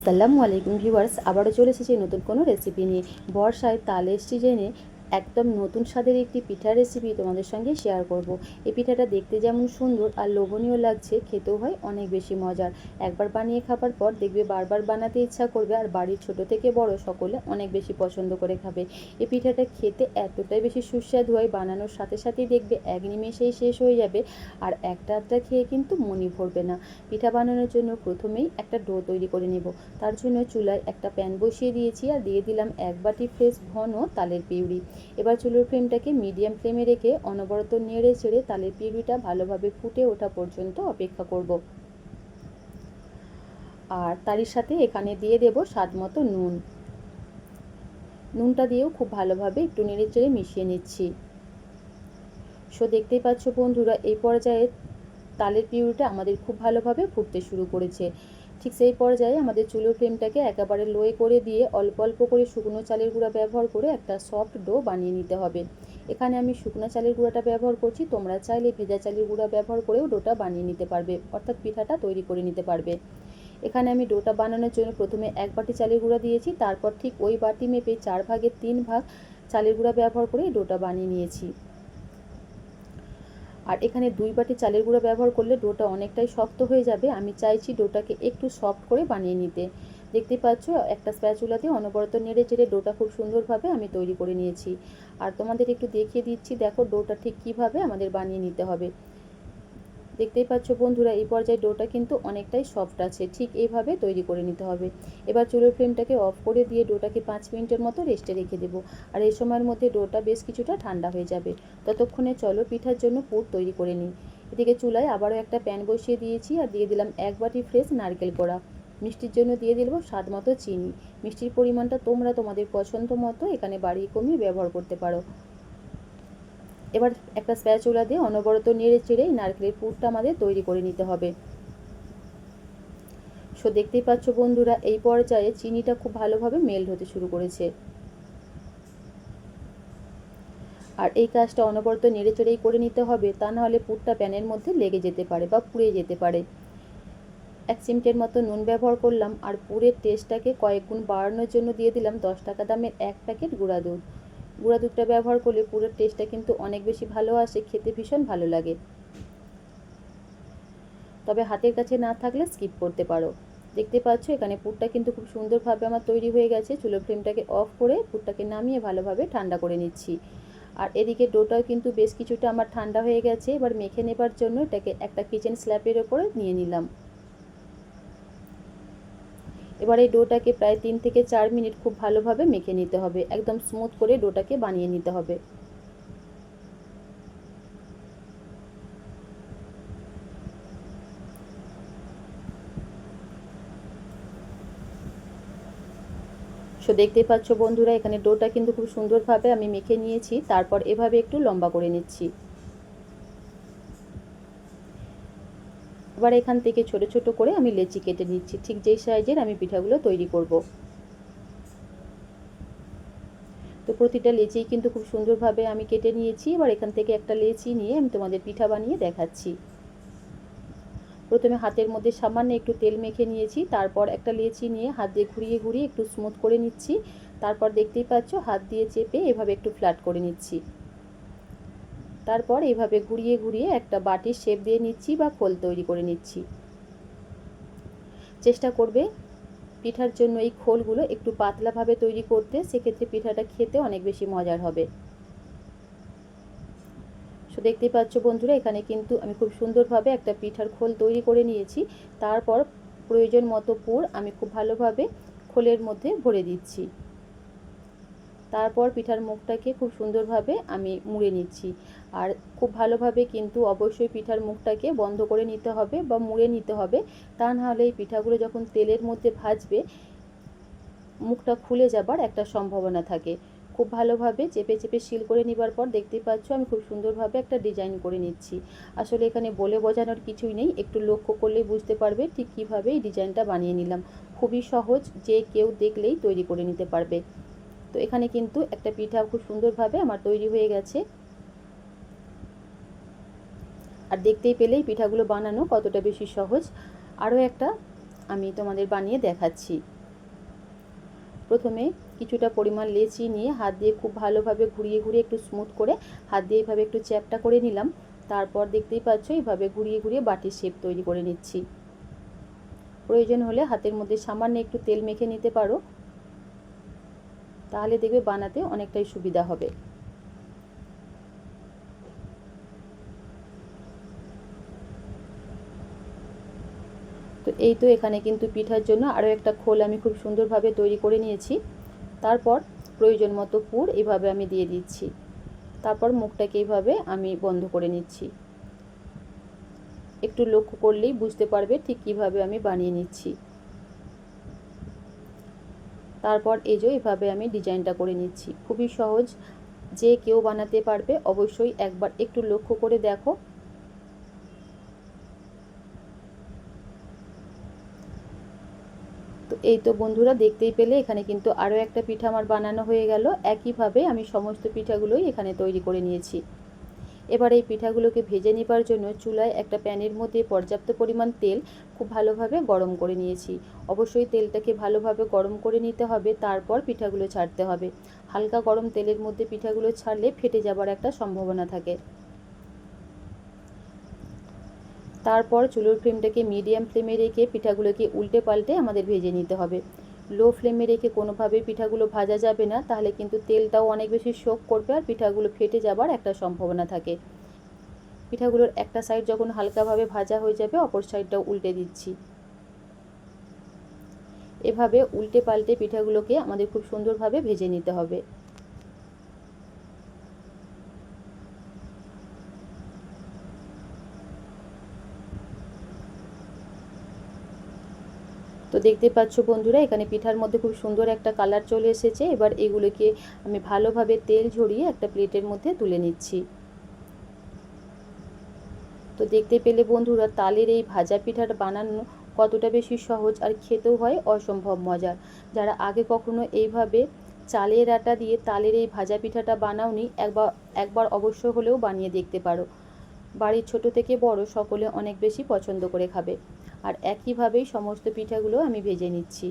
আসসালামু আলাইকুম ভিউয়ার্স, আবারও চলে এসেছি নতুন কোনো রেসিপি নিয়ে। বর্ষায় তালের সিজনে একদম নতুন স্বাদের একটি পিঠার রেসিপি তোমাদের সঙ্গে শেয়ার করব। এই পিঠাটা দেখতে যেমন সুন্দর আর লোভনীয় লাগছে, খেতেও হয় অনেক বেশি মজার। একবার বানিয়ে খাবার পর দেখবে বারবার বানাতে ইচ্ছা করবে, আর বাড়ির ছোট থেকে বড় সকলে অনেক বেশি পছন্দ করে খাবে। এই পিঠাটা খেতে এতটাই বেশি সুস্বাদু হয়, বানানোর সাথে সাথেই দেখবে এক নিমেষেই শেষ হয়ে যাবে, আর একটা আধটা খেয়ে কিন্তু মনই ভরবে না। পিঠা বানানোর জন্য প্রথমেই একটা ডো তৈরি করে নেব। তার জন্য চুলায় একটা প্যান বসিয়ে দিয়েছি আর দিয়ে দিলাম 1 বাটি ফ্রেশ ঘন তালের পিউরি। এবার চুলোর ফ্লেমটাকে মিডিয়াম ফ্লেমে রেখে অনবরত নেড়ে চেড়ে তালের পিউরিটা ভালোভাবে ফুটে ওঠা পর্যন্ত অপেক্ষা করব। আর তারই সাথে এখানে দিয়ে দেব স্বাদ মতো নুন। নুনটা দিয়েও খুব ভালোভাবে একটু নেড়ে চেড়ে মিশিয়ে নিচ্ছি। দেখতেই পাচ্ছ বন্ধুরা, এই পর্যায়ে তালের পিউরিটা আমাদের খুব ভালোভাবে ফুটতে শুরু করেছে। ঠিক সেই পর্যায়ে আমাদের চুলোর ফ্লেমটাকে একেবারে লোয়ে করে দিয়ে অল্প অল্প করে শুকনো চালের গুঁড়া ব্যবহার করে একটা সফট ডো বানিয়ে নিতে হবে। এখানে আমি শুকনো চালের গুঁড়াটা ব্যবহার করছি, তোমরা চাইলে ভেজা চালের গুঁড়া ব্যবহার করেও ডোটা বানিয়ে নিতে পারবে, অর্থাৎ পিঠাটা তৈরি করে নিতে পারবে। এখানে আমি ডোটা বানানোর জন্য প্রথমে 1 বাটি চালের গুঁড়া দিয়েছি, তারপর ঠিক ওই বাটি মেপে 4 ভাগের 3 ভাগ চালের গুঁড়া ব্যবহার করে ডোটা বানিয়ে নিয়েছি। আর এখানে 2 বাটি চালের গুঁড়া ব্যবহার করলে ডোটা অনেকটাই শক্ত হয়ে যাবে, আমি চাইছি ডোটাকে একটু সফট করে বানিয়ে নিতে। দেখতে পাচ্ছ একটা স্প্যাচুলা দিয়ে অনবরত নেড়ে চেড়ে ডোটা খুব সুন্দরভাবে আমি তৈরি করে নিয়েছি। আর তোমাদের একটু দেখিয়ে দিচ্ছি, দেখো ডোটা ঠিক কীভাবে আমাদের বানিয়ে নিতে হবে। দেখতেই পাচ্ছ বন্ধুরা, এই পর্যায়ে ডোটা কিন্তু অনেকটাই সফট আছে, ঠিক এইভাবে তৈরি করে নিতে হবে। এবার চুলোর ফ্লেমটাকে অফ করে দিয়ে ডোটাকে 5 মিনিটের মতো রেস্টে রেখে দেবো। আর এই সময়ের মধ্যে ডোটা বেশ কিছুটা ঠান্ডা হয়ে যাবে। ততক্ষণে চলো পিঠার জন্য পুর তৈরি করে নিই। এদিকে চুলায় আবারও একটা প্যান বসিয়ে দিয়েছি আর দিয়ে দিলাম 1 বাটি ফ্রেশ নারকেল কোড়া। মিষ্টির জন্য দিয়ে দেবো স্বাদ মতো চিনি। মিষ্টির পরিমাণটা তোমরা তোমাদের পছন্দ মতো এখানে বাড়িয়ে কমিয়ে ব্যবহার করতে পারো। এবার একটা স্প্যাচুলা দিয়ে অনবরত নেড়ে চেড়ে নারকেলের পুরটা আমাদের তৈরি করে নিতে হবে। দেখতেই পাচ্ছ বন্ধুরা, এই পর্যায়ে চিনিটা খুব ভালোভাবে মেল্ট হতে শুরু করেছে। আর এই কাজটা অনবরত নেড়ে চেড়েই করে নিতে হবে, তা নাহলে পুরটা প্যানের মধ্যে লেগে যেতে পারে বা পুড়ে যেতে পারে। 1 চিমটের মতো নুন ব্যবহার করলাম, আর পুরের টেস্টটাকে কয়েক গুণ বাড়ানোর জন্য দিয়ে দিলাম 10 টাকা দামের 1 প্যাকেট গুঁড়া দুধ। গুঁড়া দুধটা ব্যবহার করলে পুরের টেস্টটা কিন্তু অনেক বেশি ভালো আসে, খেতে ভীষণ ভালো লাগে। তবে হাতের কাছে না থাকলে স্কিপ করতে পারো। দেখতে পাচ্ছ এখানে পুরটা কিন্তু খুব সুন্দরভাবে আমার তৈরি হয়ে গেছে। চুলোর ফ্লেমটাকে অফ করে পুরটাকে নামিয়ে ভালোভাবে ঠান্ডা করে নিচ্ছি। আর এদিকে ডোটাও কিন্তু বেশ কিছুটা আমার ঠান্ডা হয়ে গেছে। এবার মেখে নেবার জন্য এটাকে একটা কিচেন স্ল্যাবের ওপরে নিয়ে নিলাম। এবার এই ডোটাকে প্রায় 3 থেকে 4 মিনিট খুব ভালোভাবে মেখে নিতে হবে, একদম স্মুথ করে ডোটাকে বানিয়ে নিতে হবে। দেখতেই পাচ্ছ বন্ধুরা, এখানে ডোটা কিন্তু খুব সুন্দরভাবে আমি মেখে নিয়েছি। তারপর এভাবে একটু লম্বা করে নিচ্ছি। এবার এখান থেকে ছোট ছোট করে আমি লেচি কেটে নিচ্ছি, ঠিক যেই সাইজের আমি পিঠাগুলো তৈরি করব। তো প্রতিটা লেচিই কিন্তু খুব সুন্দরভাবে আমি কেটে নিয়েছি। এবার এখান থেকে একটা লেচি নিয়ে আমি তোমাদের পিঠা বানিয়ে দেখাচ্ছি। প্রথমে হাতের মধ্যে সামান্য একটু তেল মেখে নিয়েছি, তারপর একটা লেচি নিয়ে হাত দিয়ে ঘুরিয়ে ঘুরিয়ে একটু স্মুথ করে নিচ্ছি। তারপর দেখতেই পাচ্ছ হাত দিয়ে চেপে এভাবে একটু ফ্ল্যাট করে নিচ্ছি। তারপর এইভাবে ঘুরিয়ে ঘুরিয়ে একটা বাটির শেপ দিয়ে নিচ্ছি বা খোল তৈরি করে নিচ্ছি। চেষ্টা করবে পিঠার জন্য এই খোলগুলো একটু পাতলাভাবে তৈরি করতে, সেক্ষেত্রে পিঠাটা খেতে অনেক বেশি মজার হবে। দেখতেই পাচ্ছ বন্ধুরা, এখানে কিন্তু আমি খুব সুন্দরভাবে একটা পিঠার খোল তৈরি করে নিয়েছি। তারপর প্রয়োজন মতো পুর আমি খুব ভালোভাবে খোলের মধ্যে ভরে দিচ্ছি। তারপর পিঠার মুখটাকে খুব সুন্দরভাবে আমি মুড়ে নিচ্ছি। আর খুব ভালোভাবে কিন্তু অবশ্যই পিঠার মুখটাকে বন্ধ করে নিতে হবে বা মুড়ে নিতে হবে, তা নাহলে এই পিঠাগুলো যখন তেলের মধ্যে ভাজবে মুখটা খুলে যাবার একটা সম্ভাবনা থাকে। খুব ভালোভাবে চেপে চেপে সিল করে নেবার পর দেখতেই পাচ্ছ আমি খুব সুন্দরভাবে একটা ডিজাইন করে নিচ্ছি। আসলে এখানে বলে বোঝানোর কিছুই নেই, একটু লক্ষ্য করলেই বুঝতে পারবে ঠিক কীভাবে এই ডিজাইনটা বানিয়ে নিলাম। খুবই সহজ, যে কেউ দেখলেই তৈরি করে নিতে পারবে। তো এখানে কিন্তু একটা পিঠা খুব সুন্দরভাবে আমার তৈরি হয়ে গেছে। আর দেখতেই পেলেই পিঠাগুলো বানানো কতটা বেশি সহজ। আরও একটা আমি তোমাদের বানিয়ে দেখাচ্ছি। প্রথমে কিছুটা পরিমাণ লেচি নিয়ে হাত দিয়ে খুব ভালোভাবে ঘুরিয়ে ঘুরিয়ে একটু স্মুথ করে হাত দিয়ে এইভাবে একটু চ্যাপটা করে নিলাম। তারপর দেখতেই পাচ্ছ এইভাবে ঘুরিয়ে ঘুরিয়ে বাটির শেপ তৈরি করে নিচ্ছি। প্রয়োজন হলে হাতের মধ্যে সামান্য একটু তেল মেখে নিতে পারো, তাহলে দেখবে বানাতে অনেকটাই সুবিধা হবে। তো এই তো এখানে কিন্তু পিঠার জন্য আরও একটা খোল আমি খুব সুন্দরভাবে তৈরি করে নিয়েছি। তারপর প্রয়োজন মতো পুর এইভাবে আমি দিয়ে দিচ্ছি। তারপর মুখটাকে এইভাবে আমি বন্ধ করে নিচ্ছি। একটু লক্ষ্য করলেই বুঝতে পারবে ঠিক কিভাবে আমি বানিয়ে নিচ্ছি। তারপর এই যে এইভাবে আমি ডিজাইনটা করে নিচ্ছি। খুবই সহজ, যে কেউ বানাতে পারবে। অবশ্যই একবার একটু লক্ষ্য করে দেখো। তো এই তো বন্ধুরা, দেখতেই পেলে এখানে কিন্তু আরও একটা পিঠা আমার বানানো হয়ে গেল। একইভাবে আমি সমস্ত পিঠাগুলোই এখানে তৈরি করে নিয়েছি। এবার এই পিঠাগুলোকে ভেজে নেবার জন্য চুলায় একটা প্যানের মধ্যে পর্যাপ্ত পরিমাণ তেল খুব ভালোভাবে গরম করে নিয়েছি। অবশ্যই তেলটাকে ভালোভাবে গরম করে নিতে হবে, তারপর পিঠাগুলো ছাড়তে হবে। হালকা গরম তেলের মধ্যে পিঠাগুলো ছাড়লে ফেটে যাবার একটা সম্ভাবনা থাকে। তারপর চুলোর ফ্লেমটাকে মিডিয়াম ফ্লেমে রেখে পিঠাগুলোকে উল্টে পাল্টে আমাদের ভেজে নিতে হবে। লো ফ্লেমে রেখে কোনোভাবেই পিঠাগুলো ভাজা যাবে না, তাহলে কিন্তু তেলটাও অনেক বেশি শোক করবে আর পিঠাগুলো ফেটে যাবার একটা সম্ভাবনা থাকে। পিঠাগুলোর একটা সাইড যখন হালকাভাবে ভাজা হয়ে যাবে, অপর সাইডটাও উল্টে দিচ্ছি। এভাবে উল্টে পাল্টে পিঠাগুলোকে আমাদের খুব সুন্দরভাবে ভেজে নিতে হবে। তো দেখতে পাচ্ছ বন্ধুরা, এখানে পিঠার মধ্যে খুব সুন্দর একটা কালার চলে এসেছে। এবার এগুলোকে আমি ভালোভাবে তেল ঝরিয়ে একটা প্লেটের মধ্যে তুলে নিচ্ছি। তো দেখতে পেলে বন্ধুরা, তালের এই ভাজা পিঠাটা বানানো কতটা বেশি সহজ আর খেতেও হয় অসম্ভব মজার। যারা আগে কখনো এইভাবে চালের আটা দিয়ে তালের এই ভাজা পিঠাটা বানাওনি, একবার অবশ্য হলেও বানিয়ে দেখতে পারো। বাড়ির ছোট থেকে বড় সকলে অনেক বেশি পছন্দ করে খাবে। আর একইভাবেই সমস্ত পিঠাগুলো আমি ভেজে নিচ্ছি।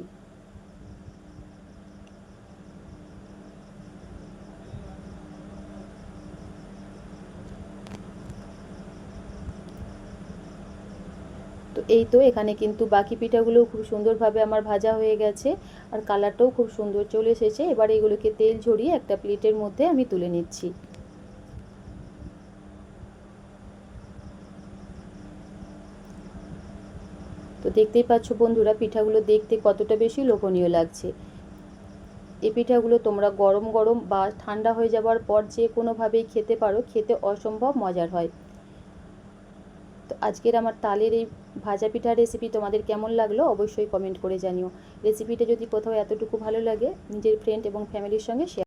তো এই তো এখানে কিন্তু বাকি পিঠাগুলোও খুব সুন্দরভাবে আমার ভাজা হয়ে গেছে আর কালারটাও খুব সুন্দর চলে এসেছে। এবার এগুলোকে তেল ঝরিয়ে একটা প্লেটের মধ্যে আমি তুলে নিচ্ছি। তো দেখতেই পাচ্ছ বন্ধুরা, পিঠাগুলো দেখতে কতটা বেশি লোভনীয় লাগছে। এই পিঠাগুলো তোমরা গরম গরম বা ঠান্ডা হয়ে যাওয়ার পর যে কোনোভাবেই খেতে পারো, খেতে অসম্ভব মজার হয়। তো আজকের আমার তালের এই ভাজা পিঠার রেসিপি তোমাদের কেমন লাগলো অবশ্যই কমেন্ট করে জানিও। রেসিপিটা যদি কোথাও এতটুকু ভালো লাগে, নিজের ফ্রেন্ড এবং ফ্যামিলির সঙ্গে শেয়ার